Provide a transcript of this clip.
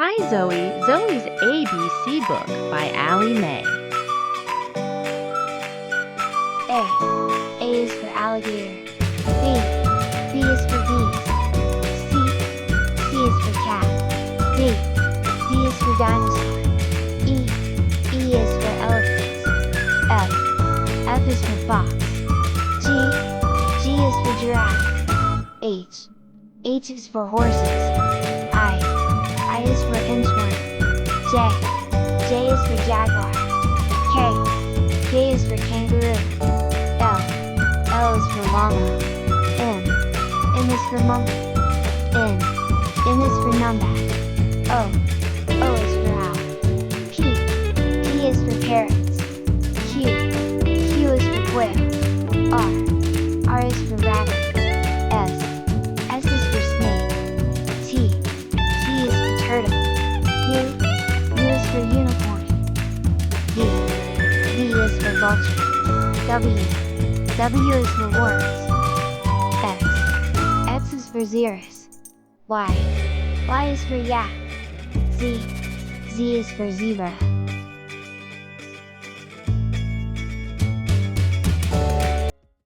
Hi Zoe, Zoe's ABC book by Allie Mae. A is for alligator. B is for bees. C is for cat. D is for dinosaur. E is for elephants. F is for fox. G is for giraffe. H is for horses. I is for inchworm. J is for jaguar. K is for kangaroo. L is for llama. M is for monkey. N is for numbat. O is for owl. P is for parrots. Q is for quail. R is for rabbit. S is for snake. T is for turtle. U is for unicorn. V is for vulture. W is for worms. X is for xeris. Y is for yak. Z is for zebra.